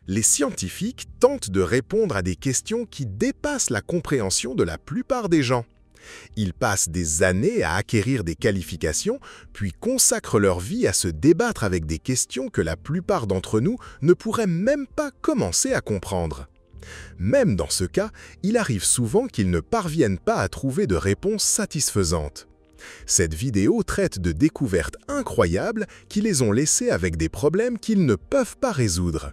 Les scientifiques tentent de répondre à des questions qui dépassent la compréhension de la plupart des gens. Ils passent des années à acquérir des qualifications, puis consacrent leur vie à se débattre avec des questions que la plupart d'entre nous ne pourraient même pas commencer à comprendre. Même dans ce cas, il arrive souvent qu'ils ne parviennent pas à trouver de réponse satisfaisante. Cette vidéo traite de découvertes incroyables qui les ont laissés avec des problèmes qu'ils ne peuvent pas résoudre.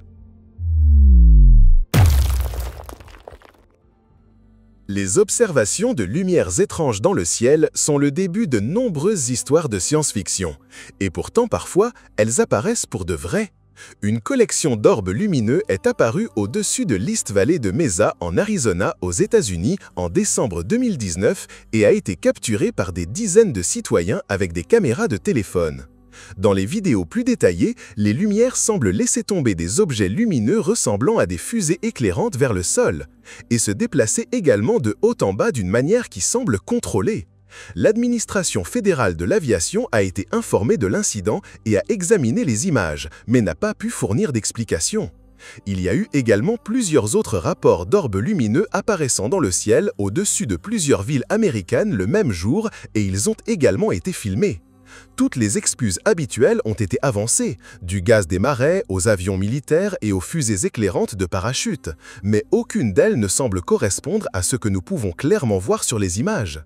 Les observations de lumières étranges dans le ciel sont le début de nombreuses histoires de science-fiction. Et pourtant, parfois, elles apparaissent pour de vrai. Une collection d'orbes lumineux est apparue au-dessus de l'East Valley de Mesa en Arizona aux États-Unis en décembre 2019 et a été capturée par des dizaines de citoyens avec des caméras de téléphone. Dans les vidéos plus détaillées, les lumières semblent laisser tomber des objets lumineux ressemblant à des fusées éclairantes vers le sol, et se déplacer également de haut en bas d'une manière qui semble contrôlée. L'administration fédérale de l'aviation a été informée de l'incident et a examiné les images, mais n'a pas pu fournir d'explication. Il y a eu également plusieurs autres rapports d'orbes lumineux apparaissant dans le ciel au-dessus de plusieurs villes américaines le même jour et ils ont également été filmés. Toutes les excuses habituelles ont été avancées, du gaz des marais aux avions militaires et aux fusées éclairantes de parachute, mais aucune d'elles ne semble correspondre à ce que nous pouvons clairement voir sur les images.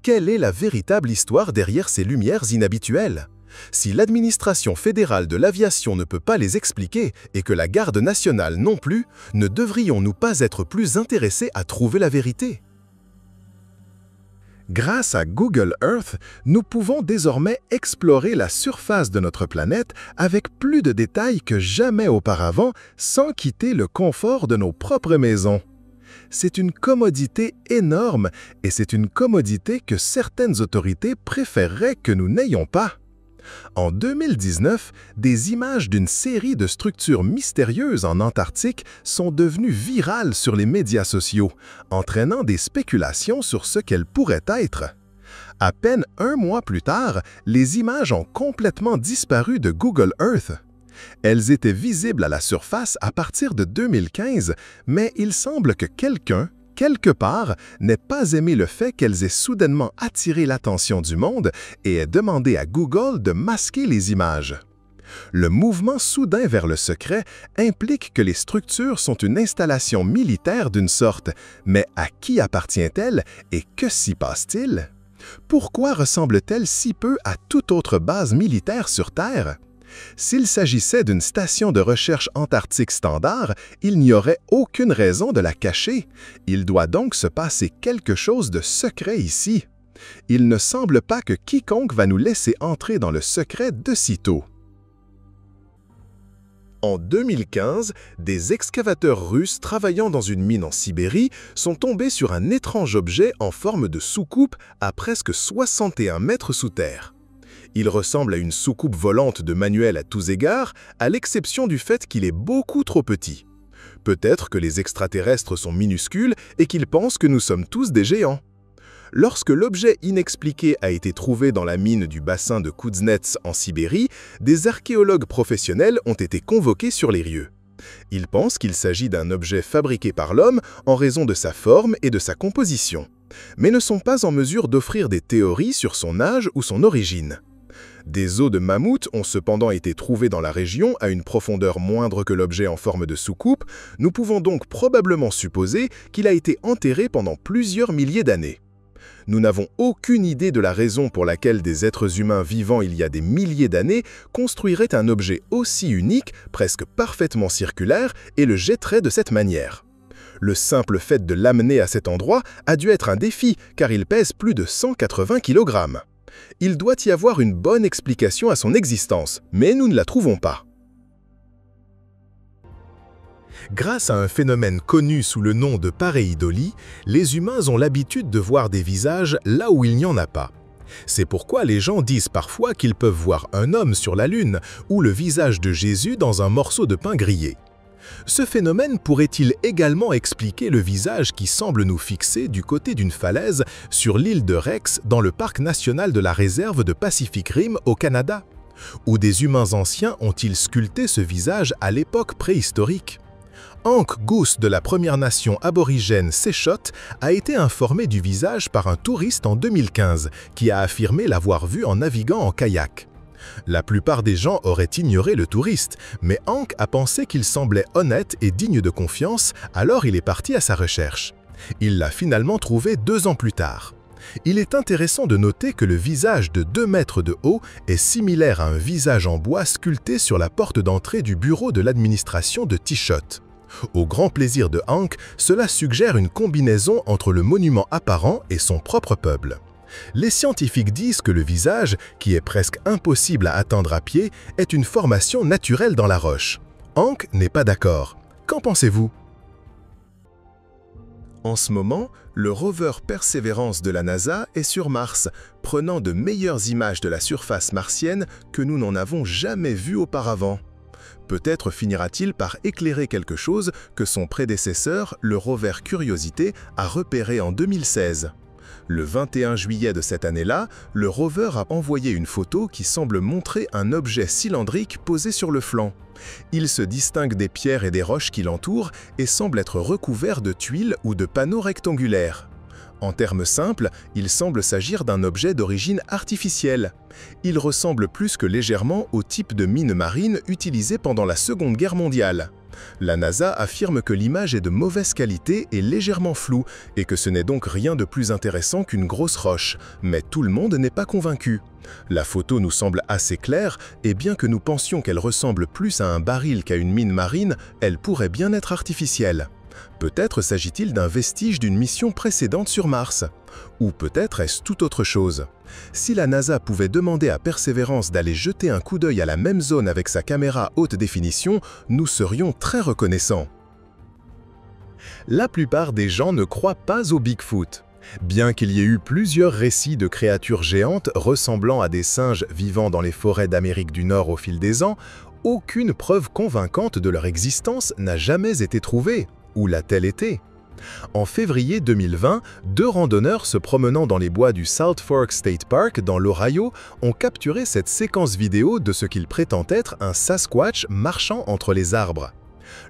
Quelle est la véritable histoire derrière ces lumières inhabituelles? Si l'administration fédérale de l'aviation ne peut pas les expliquer et que la garde nationale non plus, ne devrions-nous pas être plus intéressés à trouver la vérité? Grâce à Google Earth, nous pouvons désormais explorer la surface de notre planète avec plus de détails que jamais auparavant sans quitter le confort de nos propres maisons. C'est une commodité énorme et c'est une commodité que certaines autorités préféreraient que nous n'ayons pas. En 2019, des images d'une série de structures mystérieuses en Antarctique sont devenues virales sur les médias sociaux, entraînant des spéculations sur ce qu'elles pourraient être. À peine un mois plus tard, les images ont complètement disparu de Google Earth. Elles étaient visibles à la surface à partir de 2015, mais il semble que quelqu'un, quelque part, n'ait pas aimé le fait qu'elles aient soudainement attiré l'attention du monde et ait demandé à Google de masquer les images. Le mouvement soudain vers le secret implique que les structures sont une installation militaire d'une sorte, mais à qui appartient-elle et que s'y passe-t-il? Pourquoi ressemble-t-elle si peu à toute autre base militaire sur Terre? S'il s'agissait d'une station de recherche antarctique standard, il n'y aurait aucune raison de la cacher. Il doit donc se passer quelque chose de secret ici. Il ne semble pas que quiconque va nous laisser entrer dans le secret de sitôt. En 2015, des excavateurs russes travaillant dans une mine en Sibérie sont tombés sur un étrange objet en forme de soucoupe à presque 61 mètres sous terre. Il ressemble à une soucoupe volante de manuel à tous égards, à l'exception du fait qu'il est beaucoup trop petit. Peut-être que les extraterrestres sont minuscules et qu'ils pensent que nous sommes tous des géants. Lorsque l'objet inexpliqué a été trouvé dans la mine du bassin de Kouznets en Sibérie, des archéologues professionnels ont été convoqués sur les lieux. Ils pensent qu'il s'agit d'un objet fabriqué par l'homme en raison de sa forme et de sa composition, mais ne sont pas en mesure d'offrir des théories sur son âge ou son origine. Des os de mammouth ont cependant été trouvés dans la région à une profondeur moindre que l'objet en forme de soucoupe. Nous pouvons donc probablement supposer qu'il a été enterré pendant plusieurs milliers d'années. Nous n'avons aucune idée de la raison pour laquelle des êtres humains vivant il y a des milliers d'années construiraient un objet aussi unique, presque parfaitement circulaire, et le jetteraient de cette manière. Le simple fait de l'amener à cet endroit a dû être un défi, car il pèse plus de 180 kg. Il doit y avoir une bonne explication à son existence, mais nous ne la trouvons pas. Grâce à un phénomène connu sous le nom de pareidolie, les humains ont l'habitude de voir des visages là où il n'y en a pas. C'est pourquoi les gens disent parfois qu'ils peuvent voir un homme sur la Lune ou le visage de Jésus dans un morceau de pain grillé. Ce phénomène pourrait-il également expliquer le visage qui semble nous fixer du côté d'une falaise sur l'île de Rex dans le parc national de la réserve de Pacific Rim au Canada? Ou des humains anciens ont-ils sculpté ce visage à l'époque préhistorique? Hank Goose de la Première Nation aborigène Séchot a été informé du visage par un touriste en 2015 qui a affirmé l'avoir vu en naviguant en kayak. La plupart des gens auraient ignoré le touriste, mais Hank a pensé qu'il semblait honnête et digne de confiance, alors il est parti à sa recherche. Il l'a finalement trouvé 2 ans plus tard. Il est intéressant de noter que le visage de 2 mètres de haut est similaire à un visage en bois sculpté sur la porte d'entrée du bureau de l'administration de Tichot. Au grand plaisir de Hank, cela suggère une combinaison entre le monument apparent et son propre peuple. Les scientifiques disent que le visage, qui est presque impossible à atteindre à pied, est une formation naturelle dans la roche. Hank n'est pas d'accord. Qu'en pensez-vous? En ce moment, le rover Perseverance de la NASA est sur Mars, prenant de meilleures images de la surface martienne que nous n'en avons jamais vues auparavant. Peut-être finira-t-il par éclairer quelque chose que son prédécesseur, le rover Curiosity, a repéré en 2016. Le 21 juillet de cette année-là, le rover a envoyé une photo qui semble montrer un objet cylindrique posé sur le flanc. Il se distingue des pierres et des roches qui l'entourent et semble être recouvert de tuiles ou de panneaux rectangulaires. En termes simples, il semble s'agir d'un objet d'origine artificielle. Il ressemble plus que légèrement au type de mine marine utilisée pendant la Seconde Guerre mondiale. La NASA affirme que l'image est de mauvaise qualité et légèrement floue, et que ce n'est donc rien de plus intéressant qu'une grosse roche, mais tout le monde n'est pas convaincu. La photo nous semble assez claire, et bien que nous pensions qu'elle ressemble plus à un baril qu'à une mine marine, elle pourrait bien être artificielle. Peut-être s'agit-il d'un vestige d'une mission précédente sur Mars. Ou peut-être est-ce tout autre chose. Si la NASA pouvait demander à Perseverance d'aller jeter un coup d'œil à la même zone avec sa caméra haute définition, nous serions très reconnaissants. La plupart des gens ne croient pas au Bigfoot. Bien qu'il y ait eu plusieurs récits de créatures géantes ressemblant à des singes vivant dans les forêts d'Amérique du Nord au fil des ans, aucune preuve convaincante de leur existence n'a jamais été trouvée. Où l'a-t-elle été? En février 2020, 2 randonneurs se promenant dans les bois du South Fork State Park dans l'Ohio ont capturé cette séquence vidéo de ce qu'ils prétendent être un Sasquatch marchant entre les arbres.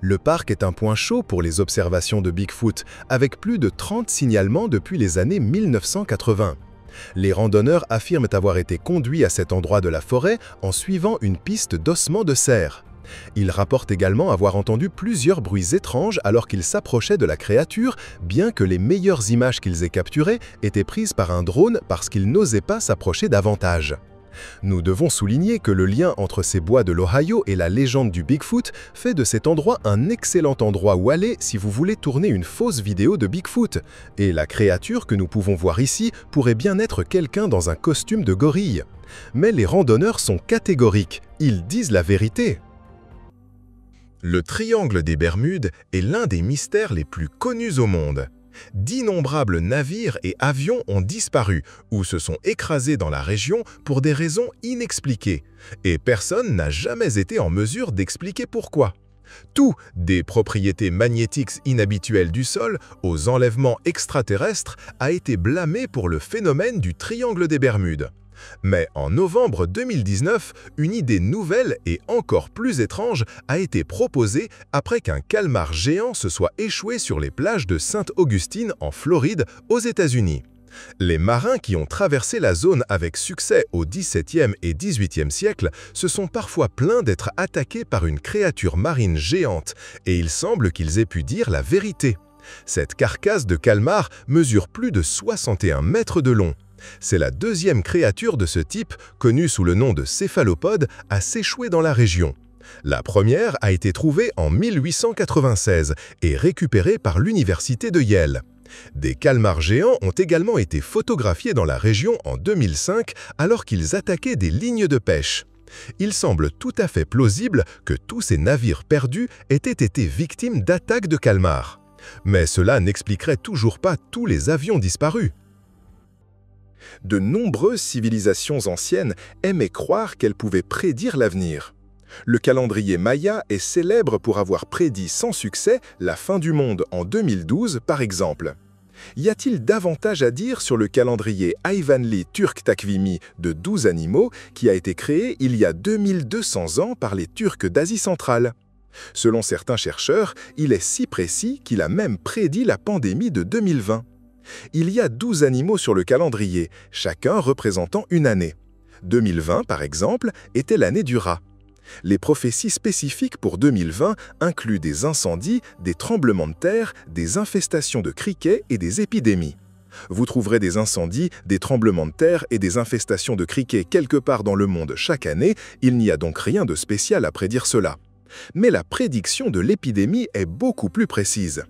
Le parc est un point chaud pour les observations de Bigfoot, avec plus de 30 signalements depuis les années 1980. Les randonneurs affirment avoir été conduits à cet endroit de la forêt en suivant une piste d'ossements de cerf. Ils rapportent également avoir entendu plusieurs bruits étranges alors qu'ils s'approchaient de la créature, bien que les meilleures images qu'ils aient capturées étaient prises par un drone parce qu'ils n'osaient pas s'approcher davantage. Nous devons souligner que le lien entre ces bois de l'Ohio et la légende du Bigfoot fait de cet endroit un excellent endroit où aller si vous voulez tourner une fausse vidéo de Bigfoot. Et la créature que nous pouvons voir ici pourrait bien être quelqu'un dans un costume de gorille. Mais les randonneurs sont catégoriques, ils disent la vérité. Le triangle des Bermudes est l'un des mystères les plus connus au monde. D'innombrables navires et avions ont disparu ou se sont écrasés dans la région pour des raisons inexpliquées, et personne n'a jamais été en mesure d'expliquer pourquoi. Tout, des propriétés magnétiques inhabituelles du sol aux enlèvements extraterrestres, a été blâmé pour le phénomène du triangle des Bermudes. Mais en novembre 2019, une idée nouvelle et encore plus étrange a été proposée après qu'un calmar géant se soit échoué sur les plages de Sainte-Augustine en Floride, aux États-Unis. Les marins qui ont traversé la zone avec succès au XVIIe et XVIIIe siècle se sont parfois plaints d'être attaqués par une créature marine géante, et il semble qu'ils aient pu dire la vérité. Cette carcasse de calmar mesure plus de 61 mètres de long. C'est la 2e créature de ce type, connue sous le nom de céphalopode, à s'échouer dans la région. La première a été trouvée en 1896 et récupérée par l'université de Yale. Des calmars géants ont également été photographiés dans la région en 2005 alors qu'ils attaquaient des lignes de pêche. Il semble tout à fait plausible que tous ces navires perdus aient été victimes d'attaques de calmars. Mais cela n'expliquerait toujours pas tous les avions disparus. De nombreuses civilisations anciennes aimaient croire qu'elles pouvaient prédire l'avenir. Le calendrier Maya est célèbre pour avoir prédit sans succès la fin du monde en 2012, par exemple. Y a-t-il davantage à dire sur le calendrier Hayvanli Turk Takvimi de 12 animaux qui a été créé il y a 2200 ans par les Turcs d'Asie centrale? Selon certains chercheurs, il est si précis qu'il a même prédit la pandémie de 2020. Il y a 12 animaux sur le calendrier, chacun représentant une année. 2020, par exemple, était l'année du rat. Les prophéties spécifiques pour 2020 incluent des incendies, des tremblements de terre, des infestations de criquets et des épidémies. Vous trouverez des incendies, des tremblements de terre et des infestations de criquets quelque part dans le monde chaque année, il n'y a donc rien de spécial à prédire cela. Mais la prédiction de l'épidémie est beaucoup plus précise.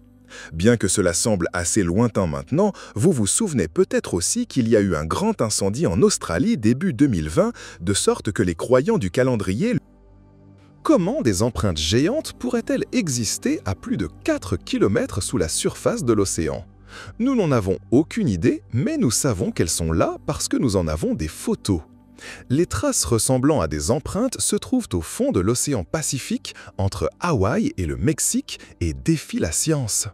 Bien que cela semble assez lointain maintenant, vous vous souvenez peut-être aussi qu'il y a eu un grand incendie en Australie début 2020, de sorte que les croyants du calendrier... Comment des empreintes géantes pourraient-elles exister à plus de 4 km sous la surface de l'océan? Nous n'en avons aucune idée, mais nous savons qu'elles sont là parce que nous en avons des photos. Les traces ressemblant à des empreintes se trouvent au fond de l'océan Pacifique, entre Hawaï et le Mexique, et défient la science.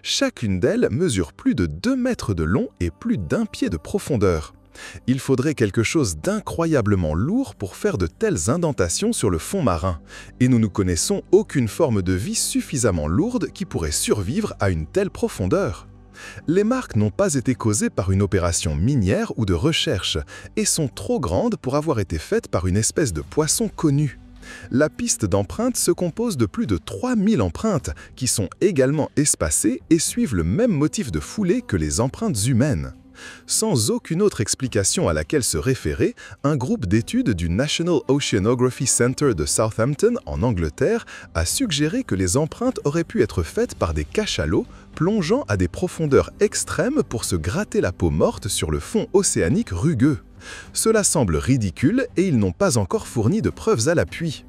Chacune d'elles mesure plus de 2 mètres de long et plus d'1 pied de profondeur. Il faudrait quelque chose d'incroyablement lourd pour faire de telles indentations sur le fond marin, et nous ne connaissons aucune forme de vie suffisamment lourde qui pourrait survivre à une telle profondeur. Les marques n'ont pas été causées par une opération minière ou de recherche, et sont trop grandes pour avoir été faites par une espèce de poisson connu. La piste d'empreintes se compose de plus de 3000 empreintes, qui sont également espacées et suivent le même motif de foulée que les empreintes humaines. Sans aucune autre explication à laquelle se référer, un groupe d'études du National Oceanography Center de Southampton, en Angleterre, a suggéré que les empreintes auraient pu être faites par des cachalots plongeant à des profondeurs extrêmes pour se gratter la peau morte sur le fond océanique rugueux. Cela semble ridicule et ils n'ont pas encore fourni de preuves à l'appui.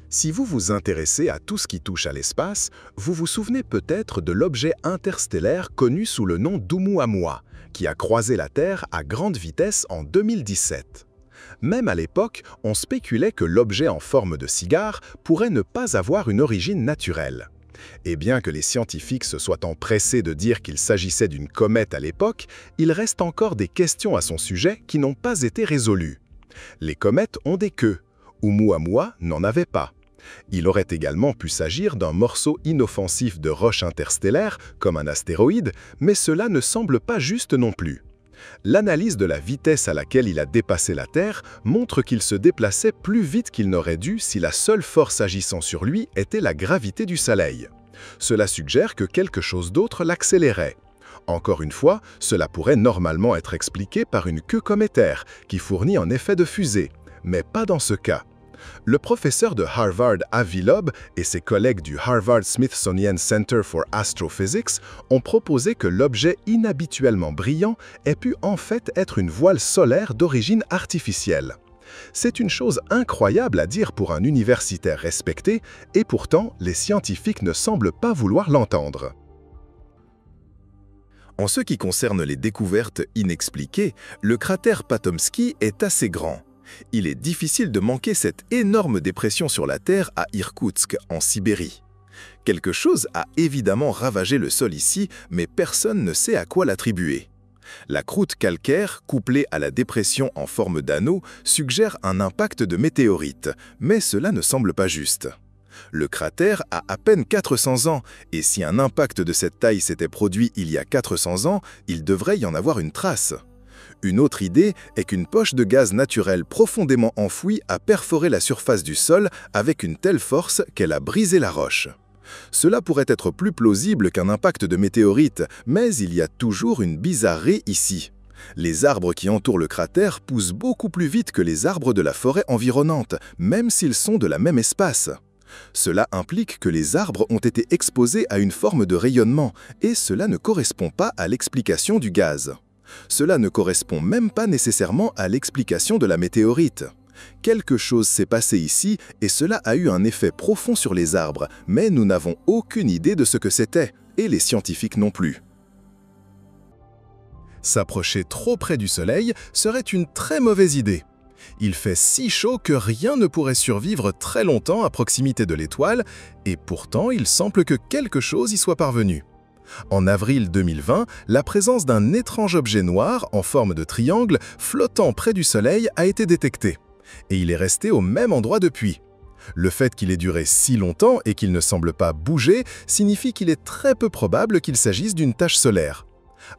Si vous vous intéressez à tout ce qui touche à l'espace, vous vous souvenez peut-être de l'objet interstellaire connu sous le nom d'Oumuamua, qui a croisé la Terre à grande vitesse en 2017. Même à l'époque, on spéculait que l'objet en forme de cigare pourrait ne pas avoir une origine naturelle. Et bien que les scientifiques se soient empressés de dire qu'il s'agissait d'une comète à l'époque, il reste encore des questions à son sujet qui n'ont pas été résolues. Les comètes ont des queues. Oumuamua n'en avait pas. Il aurait également pu s'agir d'un morceau inoffensif de roche interstellaire, comme un astéroïde, mais cela ne semble pas juste non plus. L'analyse de la vitesse à laquelle il a dépassé la Terre montre qu'il se déplaçait plus vite qu'il n'aurait dû si la seule force agissant sur lui était la gravité du Soleil. Cela suggère que quelque chose d'autre l'accélérait. Encore une fois, cela pourrait normalement être expliqué par une queue cométaire, qui fournit un effet de fusée, mais pas dans ce cas. Le professeur de Harvard Avi Loeb et ses collègues du Harvard Smithsonian Center for Astrophysics ont proposé que l'objet inhabituellement brillant ait pu en fait être une voile solaire d'origine artificielle. C'est une chose incroyable à dire pour un universitaire respecté, et pourtant les scientifiques ne semblent pas vouloir l'entendre. En ce qui concerne les découvertes inexpliquées, le cratère Patomsky est assez grand. Il est difficile de manquer cette énorme dépression sur la Terre à Irkoutsk, en Sibérie. Quelque chose a évidemment ravagé le sol ici, mais personne ne sait à quoi l'attribuer. La croûte calcaire, couplée à la dépression en forme d'anneau, suggère un impact de météorite, mais cela ne semble pas juste. Le cratère a à peine 400 ans, et si un impact de cette taille s'était produit il y a 400 ans, il devrait y en avoir une trace. Une autre idée est qu'une poche de gaz naturel profondément enfouie a perforé la surface du sol avec une telle force qu'elle a brisé la roche. Cela pourrait être plus plausible qu'un impact de météorite, mais il y a toujours une bizarrerie ici. Les arbres qui entourent le cratère poussent beaucoup plus vite que les arbres de la forêt environnante, même s'ils sont de la même espèce. Cela implique que les arbres ont été exposés à une forme de rayonnement, et cela ne correspond pas à l'explication du gaz. Cela ne correspond même pas nécessairement à l'explication de la météorite. Quelque chose s'est passé ici et cela a eu un effet profond sur les arbres, mais nous n'avons aucune idée de ce que c'était, et les scientifiques non plus. S'approcher trop près du Soleil serait une très mauvaise idée. Il fait si chaud que rien ne pourrait survivre très longtemps à proximité de l'étoile, et pourtant il semble que quelque chose y soit parvenu. En avril 2020, la présence d'un étrange objet noir en forme de triangle flottant près du Soleil a été détectée, et il est resté au même endroit depuis. Le fait qu'il ait duré si longtemps et qu'il ne semble pas bouger signifie qu'il est très peu probable qu'il s'agisse d'une tache solaire.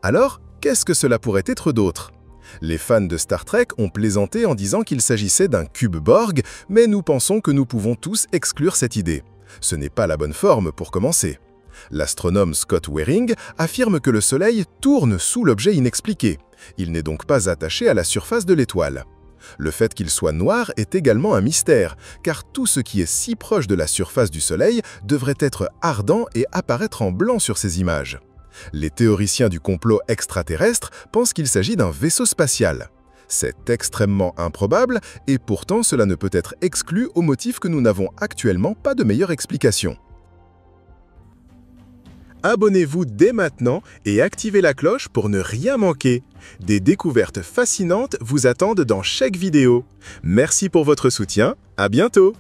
Alors, qu'est-ce que cela pourrait être d'autre? Les fans de Star Trek ont plaisanté en disant qu'il s'agissait d'un cube Borg, mais nous pensons que nous pouvons tous exclure cette idée. Ce n'est pas la bonne forme pour commencer. L'astronome Scott Waring affirme que le Soleil tourne sous l'objet inexpliqué. Il n'est donc pas attaché à la surface de l'étoile. Le fait qu'il soit noir est également un mystère, car tout ce qui est si proche de la surface du Soleil devrait être ardent et apparaître en blanc sur ces images. Les théoriciens du complot extraterrestre pensent qu'il s'agit d'un vaisseau spatial. C'est extrêmement improbable, et pourtant cela ne peut être exclu au motif que nous n'avons actuellement pas de meilleure explication. Abonnez-vous dès maintenant et activez la cloche pour ne rien manquer. Des découvertes fascinantes vous attendent dans chaque vidéo. Merci pour votre soutien, à bientôt!